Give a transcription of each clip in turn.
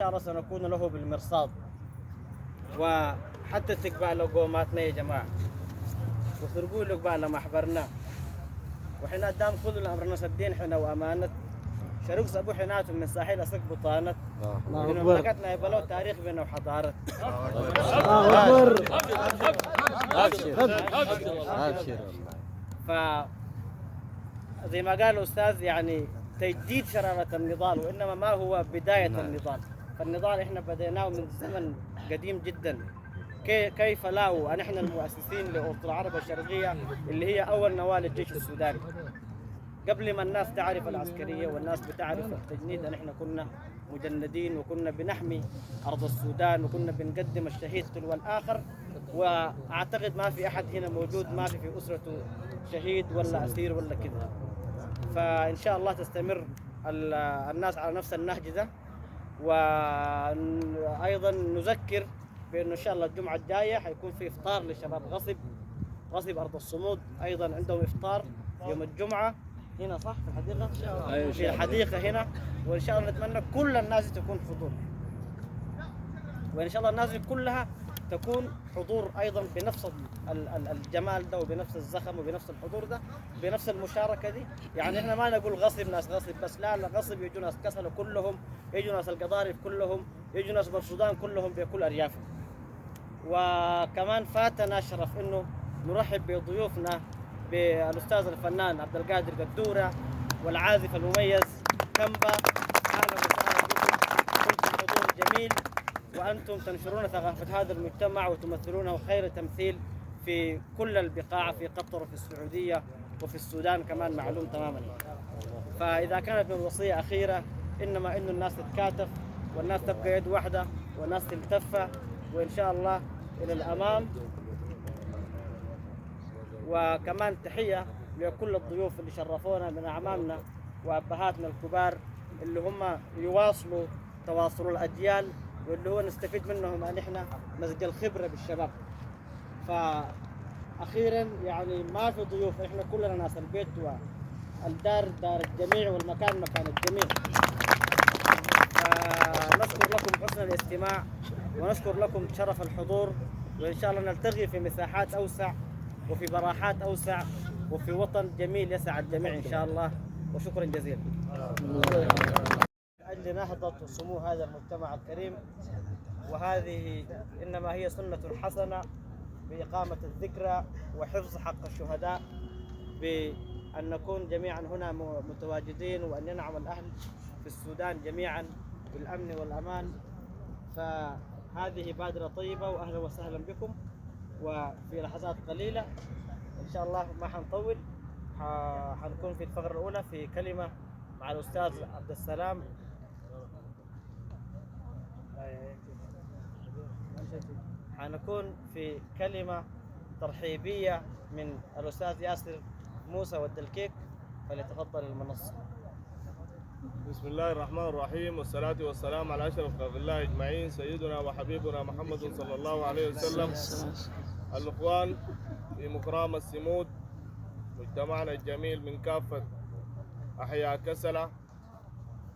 شاء الله سنكون له بالمرصاد، وحتى استقبال قوماتنا يا جماعة وسرقوا لك بقى لما حبرنا وحنا قدام كل أمرنا سدين حنا وأمانة شرق سبو حناتهم من ساحل أسك بطانة من مملكتنا يبلو تاريخ بينا وحضارة. أكبر. أبشر. زي ما قال الأستاذ يعني تجديد شرارة النضال، وإنما ما هو بداية النضال. فالنضال إحنا بديناه من زمن قديم جدا. كيف لا ونحن المؤسسين لأوروبا العرب الشرقية اللي هي أول نواة للجيش السوداني. قبل ما الناس تعرف العسكرية والناس بتعرف التجنيد، نحن كنا مجندين وكنا بنحمي أرض السودان وكنا بنقدم الشهيد تلو الآخر. وأعتقد ما في أحد هنا موجود ما في أسرته شهيد ولا أسير ولا كذا. فإن شاء الله تستمر الناس على نفس النهج ده. وأيضا نذكر بأنه إن شاء الله الجمعة الجاية حيكون في إفطار لشباب غصب أرض الصمود، أيضا عندهم إفطار يوم الجمعة هنا صح في الحديقة؟ في الحديقة هنا. وإن شاء الله نتمنى كل الناس تكون حضور، وإن شاء الله الناس كلها تكون حضور أيضا بنفس الجمال ده وبنفس الزخم وبنفس الحضور ده بنفس المشاركة دي. يعني إحنا ما نقول غصب ناس غصب بس، لا غصب يجوا ناس كسلة كلهم، يجوا ناس القضارف كلهم، يجوا ناس بالسودان كلهم بكل أريافهم. وكمان فاتنا شرف إنه نرحب بضيوفنا بالأستاذ الفنان عبد القادر قدورة والعازف المميز كمبا. أهلا وسهلا بكم، كنتم حضور جميل وأنتم تنشرون ثقافة هذا المجتمع وتمثلونه خير تمثيل في كل البقاع، في قطر وفي السعودية وفي السودان كمان معلوم تماما. فإذا كانت من وصية أخيرة إنما إنه الناس تتكاتف والناس تبقى يد واحدة والناس تلتف، وإن شاء الله إلى الأمام. وكمان تحية لكل الضيوف اللي شرفونا من أعمامنا وأبهاتنا الكبار اللي هم يواصلوا تواصل الأجيال واللي هو نستفيد منهم أن إحنا نسقى الخبرة بالشباب. فأخيرا يعني ما في ضيوف، إحنا كلنا ناس البيت والدار دار الجميع والمكان مكان الجميع. نشكر لكم حسن الاستماع ونشكر لكم شرف الحضور، وإن شاء الله نلتقي في مساحات أوسع وفي براحات أوسع وفي وطن جميل يسع الجميع إن شاء الله. وشكرا جزيلا. أجل نهضة وسمو هذا المجتمع الكريم، وهذه إنما هي سنة حسنة بإقامة الذكرى وحفظ حق الشهداء، بأن نكون جميعا هنا متواجدين وأن ينعم الأهل في السودان جميعا بالأمن والأمان. فهذه بادرة طيبة وأهلا وسهلا بكم. وفي لحظات قليلة إن شاء الله ما حنطول، حنكون في الفقرة الأولى في كلمة مع الأستاذ عبد السلام. حنكون في كلمة ترحيبية من الأستاذ ياسر موسى والدلكيك، فليتفضل المنصة. بسم الله الرحمن الرحيم، والصلاة والسلام على أشرف خلق الله أجمعين، سيدنا وحبيبنا محمد صلى الله عليه وسلم. الإخوان في مكرام السمود، مجتمعنا الجميل من كافة أحياء كسلة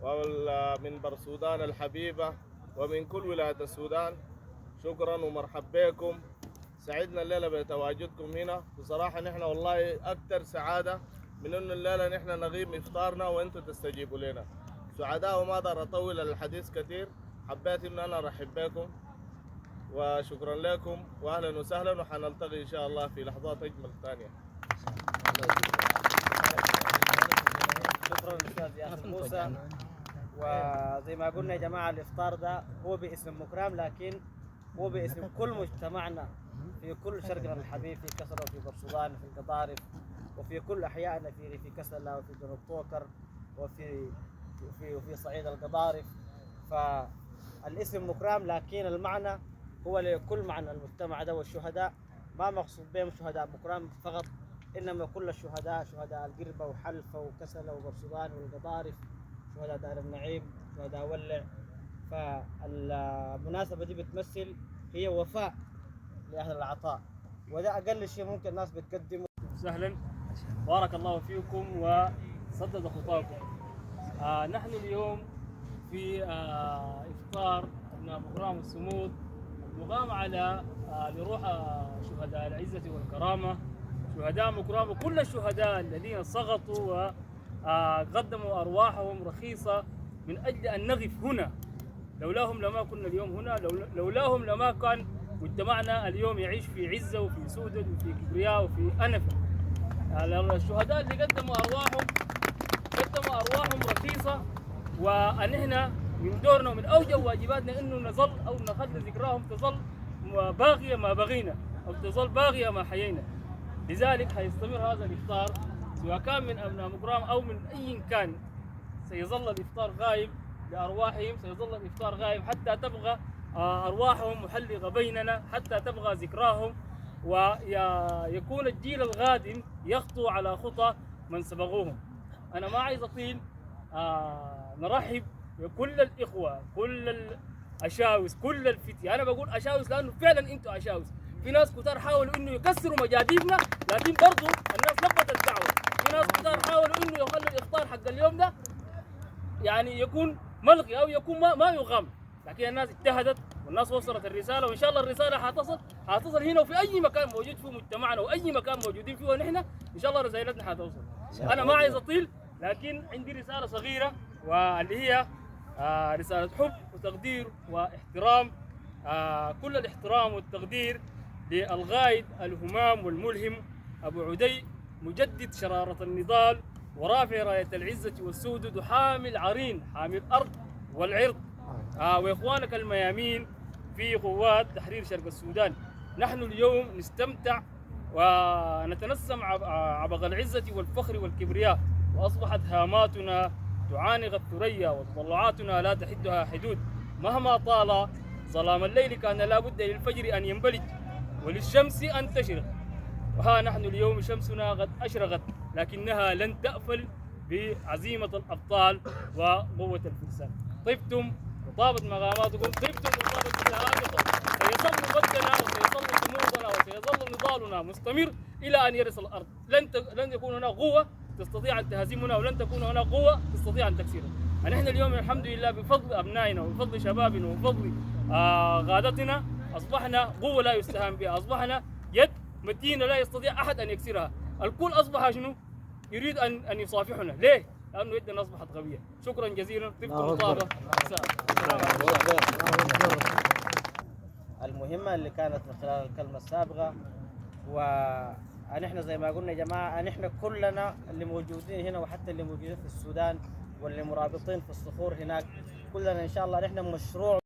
ومن برسودان الحبيبة ومن كل ولاية السودان، شكرا ومرحبا بكم. سعدنا الليلة بتواجدكم هنا. بصراحة نحن والله أكثر سعادة من إنه الليلة نحن نغيب إفطارنا وأنتم تستجيبوا لنا. سعداء وما أقدر أطول الحديث كثير، حبيت إن أنا أرحب بكم وشكرا لكم وأهلا وسهلا، وحنلتقي إن شاء الله في لحظات أجمل ثانية. شكرا أستاذ ياسر موسى. وزي ما قلنا يا جماعة الإفطار ده هو باسم مكرام، لكن هو باسم كل مجتمعنا في كل شرقنا الحبيب، في كسلة وفي برسودان وفي القضارف وفي كل أحيائنا في كسلة وفي جنوب طوكر وفي صعيد القضارف. فالاسم مكرام لكن المعنى هو لكل معنى المجتمع ده. والشهداء ما مقصود بهم شهداء مكرام فقط، إنما كل الشهداء، شهداء القربة وحلفة وكسلة وبرسودان والقضارف، شهداء دار النعيم، شهداء ولع. فالمناسبة دي بتمثل هي وفاء لأهل العطاء، وده أقل شيء ممكن الناس بتقدمه. سهلا، بارك الله فيكم وسدد خطاكم. نحن اليوم في الإفطار أبناء مكرام الصمود المقام على لروح شهداء العزة والكرامة، شهداء مكرام وكل الشهداء الذين سقطوا وقدموا أرواحهم رخيصة من أجل أن نقف هنا. لولاهم لما كنا اليوم هنا، لولاهم لما كان مجتمعنا اليوم يعيش في عزة وفي سودة وفي كبرياء وفي أنفة. الشهداء اللي قدموا أرواحهم رخيصة، ونحن من دورنا ومن أوجه واجباتنا إنه نظل أو نخلي ذكراهم تظل باقية ما بغينا أو تظل باقية ما حيينا. لذلك حيستمر هذا الإفطار سواء كان من أبناء مكرام أو من أي كان، سيظل الإفطار غايب لأرواحهم، سيظل الإفطار غايب حتى تبقى أرواحهم محلقة بيننا، حتى تبقى ذكراهم، ويكون الجيل القادم يخطو على خطى من سبقوهم. أنا ما عايز أطيل، نرحب بكل الإخوة، كل الأشاوس، كل الفتية. أنا بقول أشاوس لأنه فعلا أنتوا أشاوس. في ناس كتار حاولوا إنه يكسروا مجاديفنا، لكن برضو الناس لبت الدعوة. في ناس كتار حاولوا إنه يخلوا الإفطار حق اليوم ده يعني يكون ملغي أو يكون ما يقام، لكن الناس اجتهدت والناس وصلت الرسالة، وإن شاء الله الرسالة حتصل هنا وفي أي مكان موجود فيه مجتمعنا وأي مكان موجودين فيه ونحن إن شاء الله رسالتنا حتوصل. أنا ما عايز أطيل، لكن عندي رسالة صغيرة واللي هي رسالة حب وتقدير واحترام، كل الاحترام والتقدير للغايد الهمام والملهم أبو عدي، مجدد شرارة النضال ورافع راية العزة والسودد وحامل عرين، حامل أرض والعرض، وإخوانك الميامين في قوات تحرير شرق السودان. نحن اليوم نستمتع ونتنسم عبق العزة والفخر والكبرياء، وأصبحت هاماتنا تعانق الثريا وتطلعاتنا لا تحدها حدود. مهما طال ظلام الليل كان لا بد للفجر أن ينبلج وللشمس أن تشرق، وها نحن اليوم شمسنا قد أشرقت، لكنها لن تأفل بعزيمة الأبطال وقوة الفرسان. طبتم وطابت مقاماتكم، طبتم وطابت شهادتكم. سيظل مجدنا وسيظل صمودنا وسيظل نضالنا مستمر إلى أن يرث الأرض. لن يكون هناك قوة تستطيع أن تهزمنا، ولن تكون هناك قوة تستطيع أن تكسرنا. نحن اليوم الحمد لله بفضل أبنائنا وبفضل شبابنا وبفضل قادتنا أصبحنا قوة لا يستهان بها، أصبحنا يد متينة لا يستطيع أحد أن يكسرها. الكل أصبح شنو؟ يريد أن يصافحنا. ليه؟ لأنه يدنا أصبحت قوية. شكرا جزيلا. طبتم طابة. المهمة اللي كانت من خلال الكلمة السابقة، ونحن زي ما قلنا يا جماعة نحن كلنا اللي موجودين هنا وحتى اللي موجودين في السودان واللي مرابطين في الصخور هناك، كلنا إن شاء الله نحن مشروع